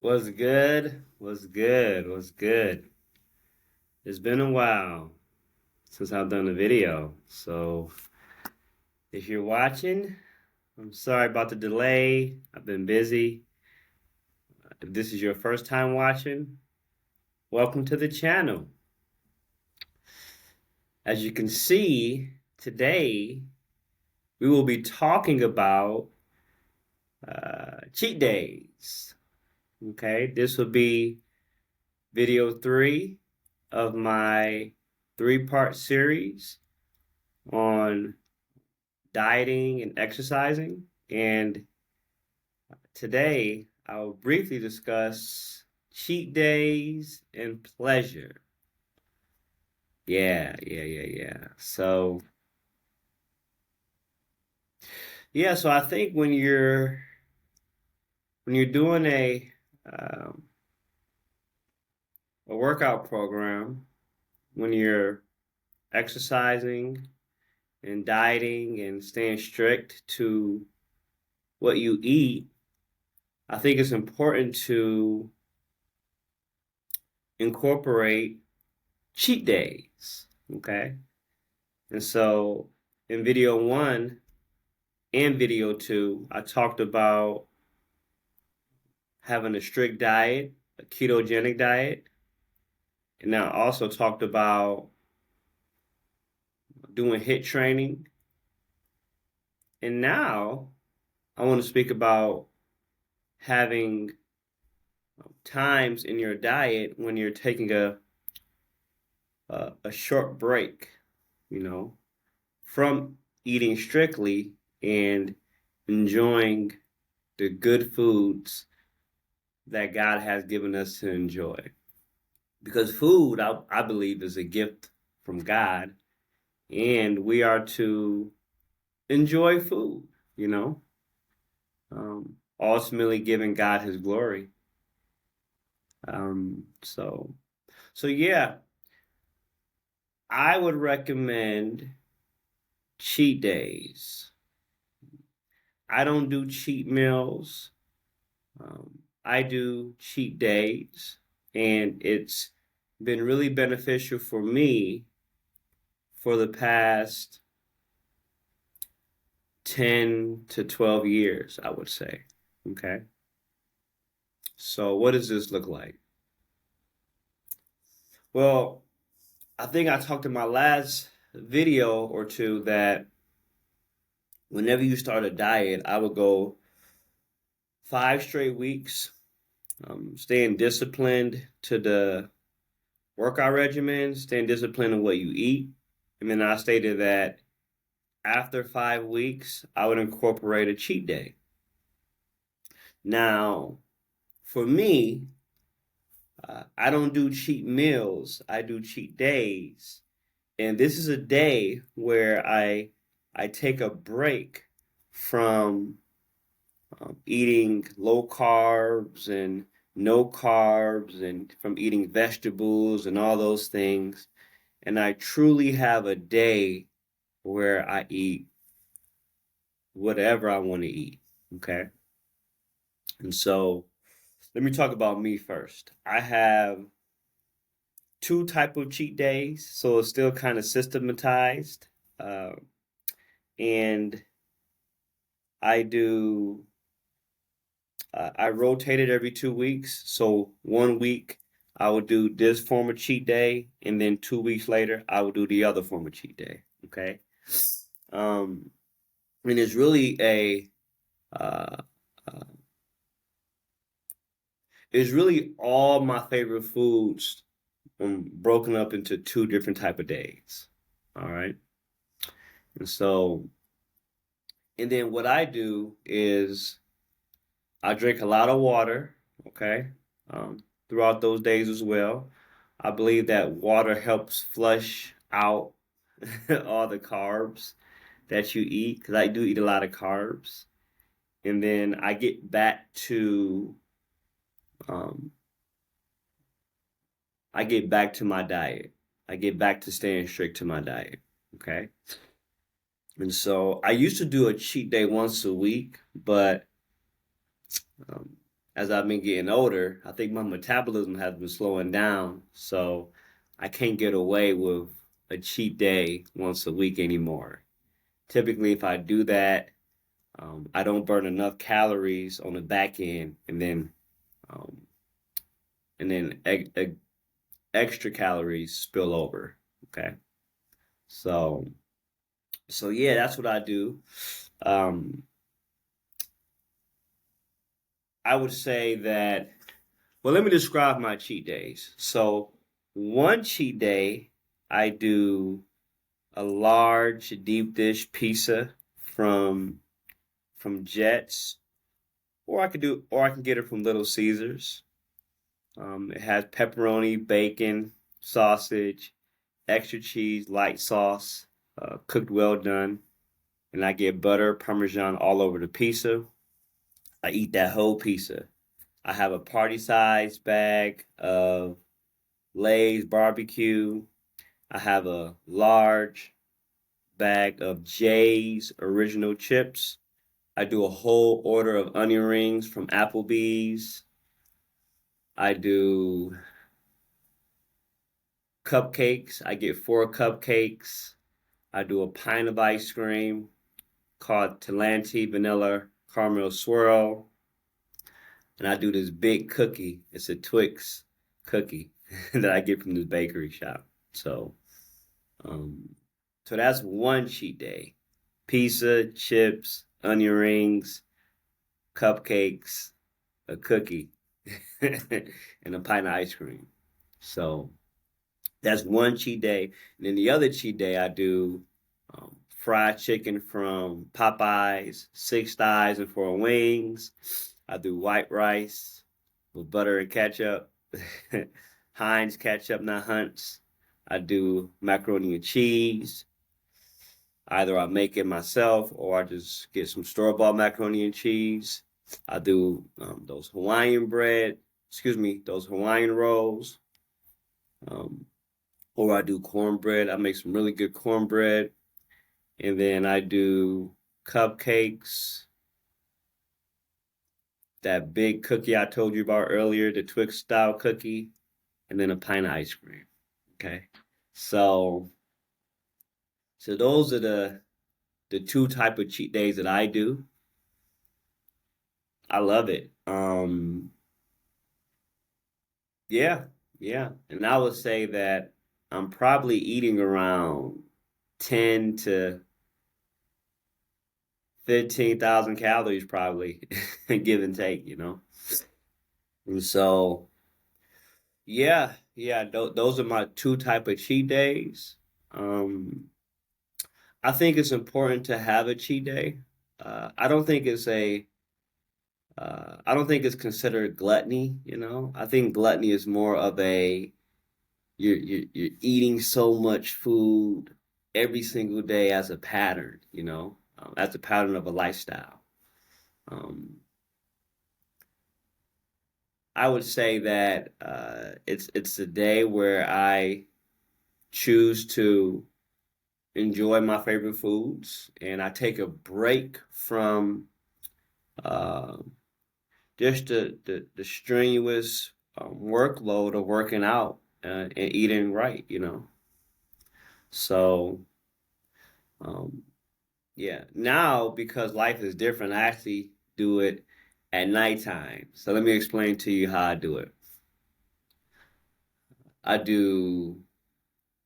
What's good? What's good? What's good? It's been a while since I've done a video. So if you're watching, I'm sorry about the delay. I've been busy. If this is your first time watching, welcome to the channel. As you can see, today we will be talking about cheat days. Okay, this will be video 3 of my 3-part series on dieting and exercising. And today I'll briefly discuss cheat days and pleasure. Yeah. So I think when you're doing um, a workout program, when you're exercising and dieting and staying strict to what you eat, I think it's important to incorporate cheat days. Okay. And so in video 1 and video 2, I talked about having a strict diet, a ketogenic diet. And I also talked about doing HIIT training. And now I want to speak about having times in your diet when you're taking a short break, you know, from eating strictly and enjoying the good foods that God has given us to enjoy. Because food, I believe, is a gift from God, and we are to enjoy food, you know, ultimately giving God his glory. Um, so, so yeah, I would recommend cheat days. I don't do cheat meals. I do cheat days, and it's been really beneficial for me for the past 10 to 12 years, I would say. Okay. So, what does this look like? Well, I think I talked in my last video or two that whenever you start a diet, I would go 5 straight weeks, staying disciplined to the workout regimen, staying disciplined in what you eat. And then I stated that after 5 weeks, I would incorporate a cheat day. Now, for me, I don't do cheat meals, I do cheat days. And this is a day where I take a break from eating low carbs and no carbs and from eating vegetables and all those things. And I truly have a day where I eat whatever I want to eat. Okay. And so let me talk about me first. I have two type of cheat days, so it's still kind of systematized. Uh, and I do I rotate it every 2 weeks. So 1 week I would do this form of cheat day, and then 2 weeks later I would do the other form of cheat day. Okay. Um, and it's really uh, uh, it's really all my favorite foods broken up into two different type of days. All right. And so, and then what I do is I drink a lot of water, okay, throughout those days as well. I believe that water helps flush out all the carbs that you eat, because I do eat a lot of carbs. And then um, I get back to my diet. I get back to staying strict to my diet, okay? And so I used to do a cheat day once a week, but um, as I've been getting older, I think my metabolism has been slowing down. So I can't get away with a cheat day once a week anymore. Typically, if I do that, I don't burn enough calories on the back end, um, and then extra calories spill over. Okay, so yeah, that's what I do. Um, I would say that. Well, let me describe my cheat days. So one cheat day, I do a large deep dish pizza from Jets, or I can get it from Little Caesars. It has pepperoni, bacon, sausage, extra cheese, light sauce, cooked well done, and I get butter, Parmesan all over the pizza. I eat that whole pizza. I have a party size bag of Lay's barbecue. I have a large bag of Jay's original chips. I do a whole order of onion rings from Applebee's. I do cupcakes. I get 4 cupcakes. I do a pint of ice cream called Talenti Vanilla Caramel Swirl. And I do this big cookie. It's a Twix cookie that I get from this bakery shop. Um, so that's one cheat day. Pizza, chips, onion rings, cupcakes, a cookie, and a pint of ice cream. So that's one cheat day. And then the other cheat day, I do fried chicken from Popeyes, 6 thighs and 4 wings. I do white rice with butter and ketchup, Heinz ketchup, not Hunt's. I do macaroni and cheese. Either I make it myself or I just get some store-bought macaroni and cheese. I do those those Hawaiian rolls. Um, or I do cornbread. I make some really good cornbread. And then I do cupcakes, that big cookie I told you about earlier, the Twix style cookie, and then a pint of ice cream. Okay. So those are the two type of cheat days that I do. I love it. Yeah, yeah. And I would say that I'm probably eating around 10 to 15,000 calories probably, give and take, you know. And so, yeah, yeah, those are my two type of cheat days. Um, I think it's important to have a cheat day. I don't think I don't think it's considered gluttony, you know. I think gluttony is more of a you're eating so much food every single day as a pattern, you know, as a pattern of a lifestyle. Um, I would say that it's a day where I choose to enjoy my favorite foods, and I take a break from uh, just the strenuous workload of working out and eating right, you know. So um, yeah, now because life is different, I actually do it at nighttime. So let me explain to you how I do it. I do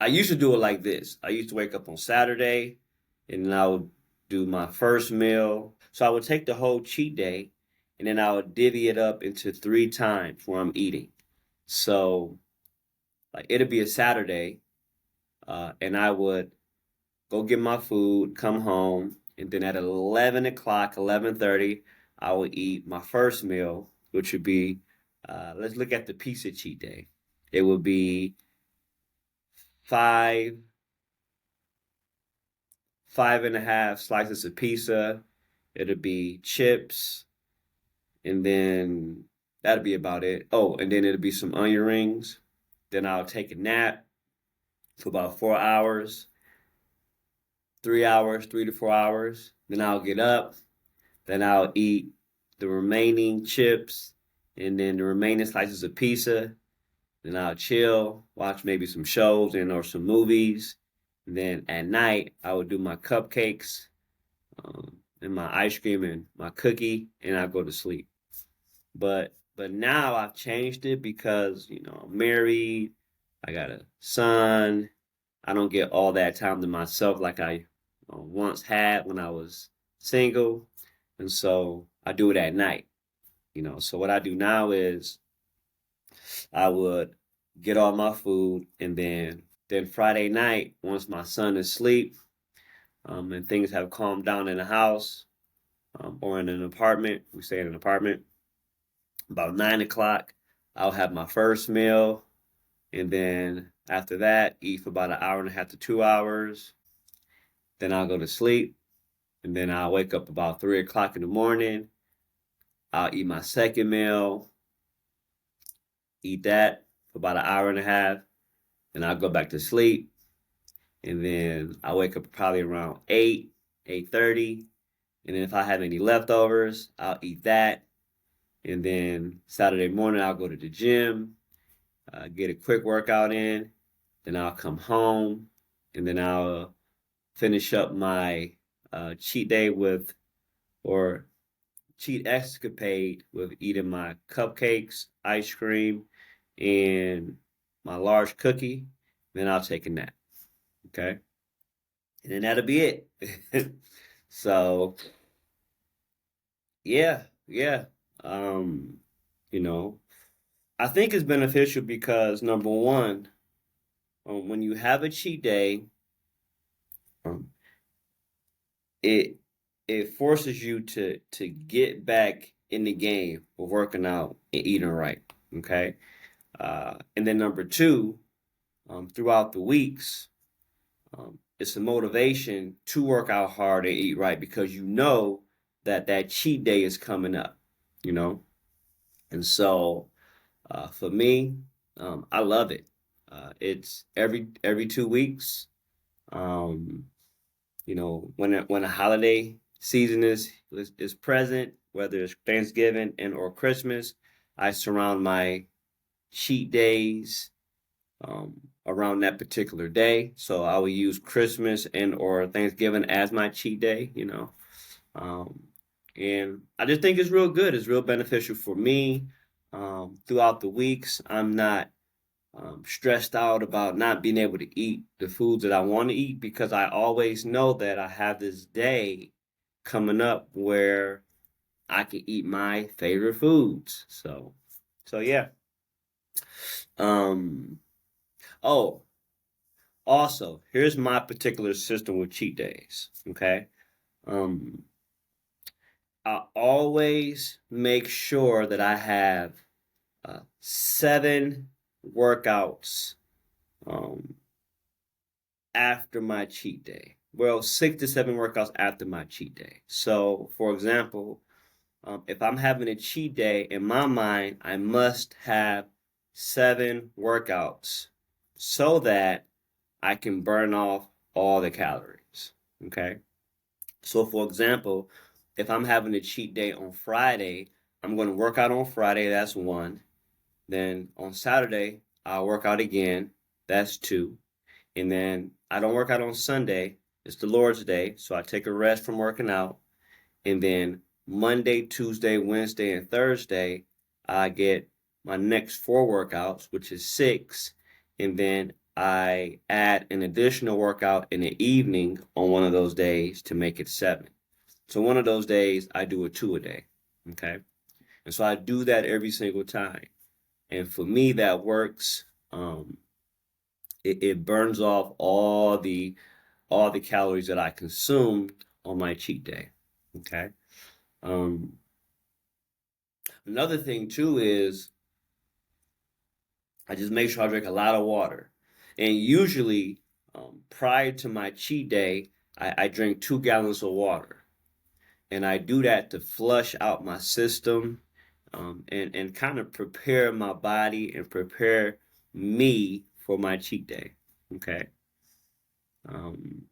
I used to do it like this. I used to wake up on Saturday and then I would do my first meal. So I would take the whole cheat day and then I would divvy it up into 3 times where I'm eating. So like it'd be a Saturday, and I would go get my food, come home, and then at 11 o'clock, 11:30, I would eat my first meal, which would be, let's look at the pizza cheat day. It would be five, 5.5 slices of pizza. It'll be chips, and then that'll be about it. Oh, and then it'll be some onion rings. Then I'll take a nap for about 4 hours, 3 hours, 3 to 4 hours. Then I'll get up. Then I'll eat the remaining chips and then the remaining slices of pizza. Then I'll chill, watch maybe some shows and or some movies. And then at night, I would do my cupcakes and my ice cream and my cookie, and I go to sleep. But now I've changed it because I'm married, I got a son. I don't get all that time to myself like I once had when I was single, and so I do it at night. So what I do now is I would get all my food, and then Friday night, once my son is asleep, and things have calmed down in the house, or in an apartment, we stay in an apartment. About 9 o'clock, I'll have my first meal, and then after that, eat for about an hour and a half to 2 hours. Then I'll go to sleep, and then I'll wake up about 3 o'clock in the morning. I'll eat my second meal, eat that for about an hour and a half, then I'll go back to sleep, and then I wake up probably around 8:30, and then if I have any leftovers, I'll eat that, and then Saturday morning I'll go to the gym, get a quick workout in, then I'll come home, and then I'll finish up my cheat day with, or cheat escapade with eating my cupcakes, ice cream, and my large cookie. Then I'll take a nap. Okay. And then that'll be it. So yeah, yeah. Um, you know, I think it's beneficial because number one, when you have a cheat day, um, it it forces you to get back in the game of working out and eating right. Okay. And then number two, throughout the weeks, it's a motivation to work out hard and eat right because you know that that cheat day is coming up, you know? And so for me, I love it. It's every 2 weeks. Um, when a holiday season is present, whether it's Thanksgiving and or Christmas, I surround my cheat days around that particular day. So I will use Christmas and or Thanksgiving as my cheat day. Um, and I just think it's real good. It's real beneficial for me. Throughout the weeks, I'm not stressed out about not being able to eat the foods that I want to eat because I always know that I have this day coming up where I can eat my favorite foods. So yeah. Um, oh, Also, here's my particular system with cheat days. Okay. Um, I always make sure that I have 7 workouts um, after my cheat day. Well, 6 to 7 workouts after my cheat day. So, for example, if I'm having a cheat day, in my mind, I must have 7 workouts so that I can burn off all the calories. Okay. So, for example, if I'm having a cheat day on Friday, I'm going to work out on Friday. That's one. Then on Saturday, I'll work out again. That's two. And then I don't work out on Sunday. It's the Lord's Day. So I take a rest from working out. And then Monday, Tuesday, Wednesday, and Thursday, I get my next 4 workouts, which is 6. And then I add an additional workout in the evening on one of those days to make it 7. So one of those days, I do a 2 a day. Okay. And so I do that every single time. And for me, that works. It burns off all the calories that I consumed on my cheat day. Okay. Um, Another thing too is I just make sure I drink a lot of water. And usually, prior to my cheat day, I drink 2 gallons of water. And I do that to flush out my system, and kind of prepare my body and prepare me for my cheat day. Okay. Um,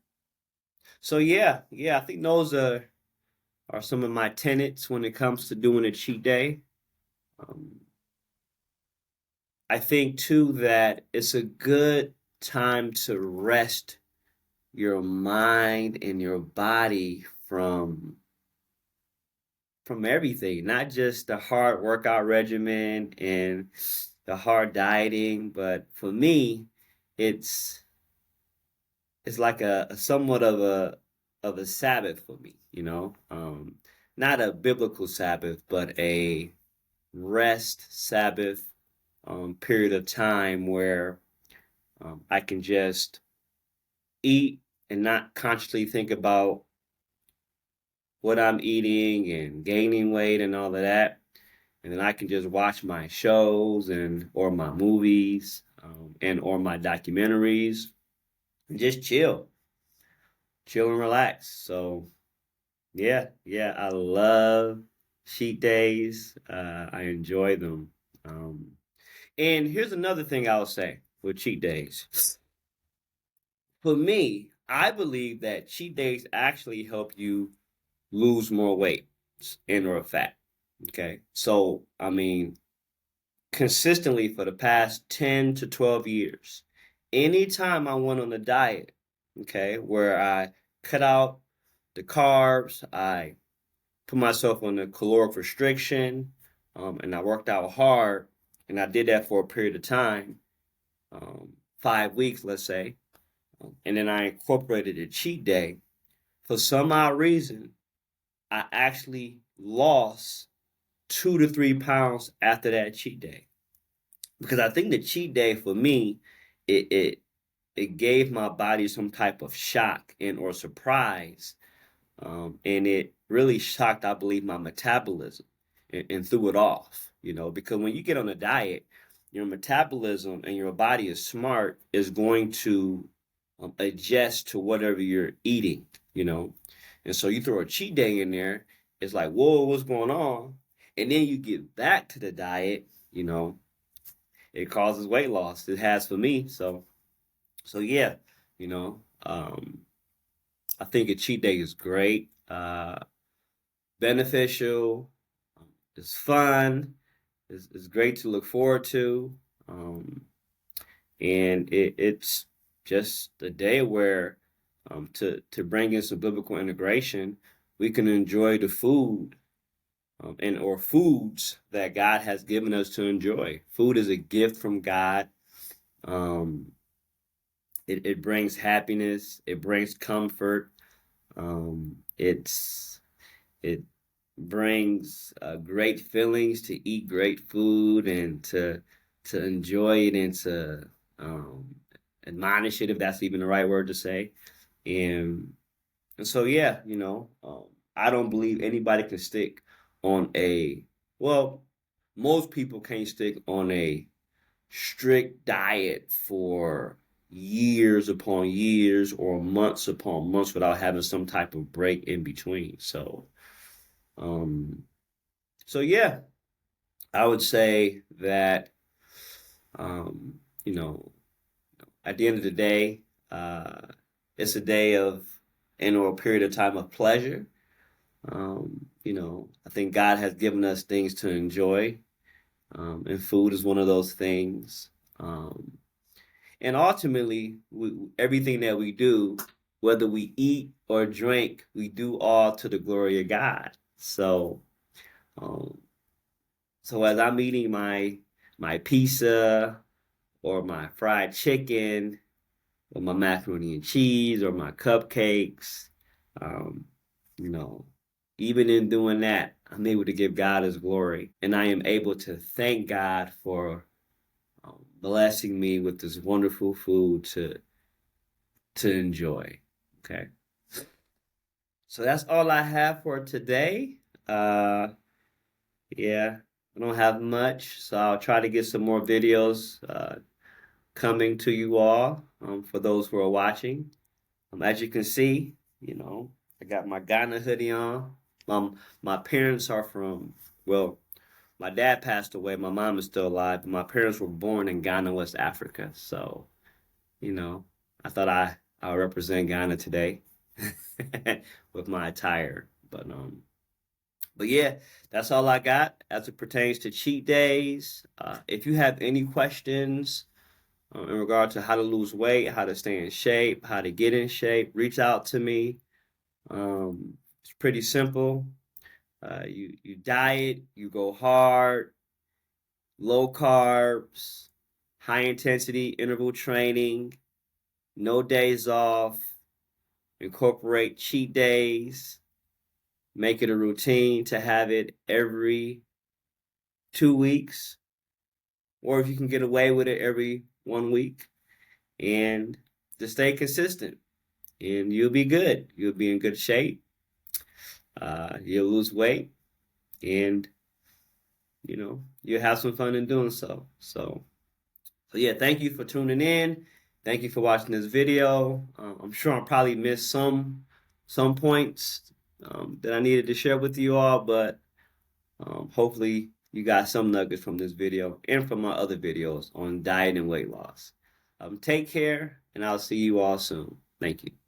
so yeah, I think those are some of my tenets when it comes to doing a cheat day. Um, I think too that it's a good time to rest your mind and your body from everything, not just the hard workout regimen and the hard dieting, but for me, it's it's like a somewhat of a Sabbath for me, you know. Not a biblical Sabbath, but a rest Sabbath period of time where I can just eat and not consciously think about what I'm eating and gaining weight and all of that. And then I can just watch my shows and or my movies and or my documentaries and just chill and relax. So yeah, I love cheat days. I enjoy them. Um, and here's another thing I'll say with cheat days. For me, I believe that cheat days actually help you lose more weight and or fat. Okay. So, I mean, consistently for the past 10 to 12 years, anytime I went on a diet, okay, where I cut out the carbs, I put myself on a caloric restriction, and I worked out hard, and I did that for a period of time, 5 weeks, let's say, and then I incorporated a cheat day. For some odd reason, I actually lost 2 to 3 pounds after that cheat day because I think the cheat day for me, it it it gave my body some type of shock and or surprise, and it really shocked, I believe, my metabolism and threw it off. You know, because when you get on a diet, your metabolism and your body is smart is going to adjust to whatever you're eating. You know, and so you throw a cheat day in there, it's like, whoa, what's going on? And then you get back to the diet. You know, it causes weight loss. It has for me. So yeah, you know, I think a cheat day is great, beneficial, it's fun, it's great to look forward to, um, and it's just a day where to bring in some biblical integration, we can enjoy the food and or foods that God has given us to enjoy. Food is a gift from God. Um, it brings happiness. It brings comfort. It brings great feelings to eat great food and to enjoy it and to um, admonish it if that's even the right word to say. And and so yeah, you know, I don't believe anybody can stick on a well, most people can't stick on a strict diet for years upon years or months upon months without having some type of break in between. Um, so yeah, I would say that um, you know, at the end of the day, uh, it's a day of or a period of time of pleasure. You know, I think God has given us things to enjoy, and food is one of those things. Um, And ultimately, everything that we do, whether we eat or drink, we do all to the glory of God. Um, so as I'm eating my pizza or my fried chicken or my macaroni and cheese or my cupcakes, um, you know, even in doing that, I'm able to give God His glory, and I am able to thank God for blessing me with this wonderful food to enjoy. Okay. So that's all I have for today. Uh yeah, I don't have much, so I'll try to get some more videos coming to you all for those who are watching. As you can see, you know, I got my Ghana hoodie on. My parents are from, well, my dad passed away. My mom is still alive, but my parents were born in Ghana, West Africa. So, you know, I thought I'll represent Ghana today with my attire. But yeah, that's all I got as it pertains to cheat days. If you have any questions in regard to how to lose weight, how to stay in shape, how to get in shape, reach out to me. It's pretty simple. You diet, you go hard, low carbs, high intensity interval training, no days off, incorporate cheat days, make it a routine to have it every 2 weeks, or if you can get away with it every 1 week, and just stay consistent, and you'll be good. You'll be in good shape. You'll lose weight, and you'll have some fun in doing so. So yeah, thank you for tuning in. Thank you for watching this video. I'm sure I probably missed some points that I needed to share with you all, but hopefully you got some nuggets from this video and from my other videos on diet and weight loss. Take care, and I'll see you all soon. Thank you.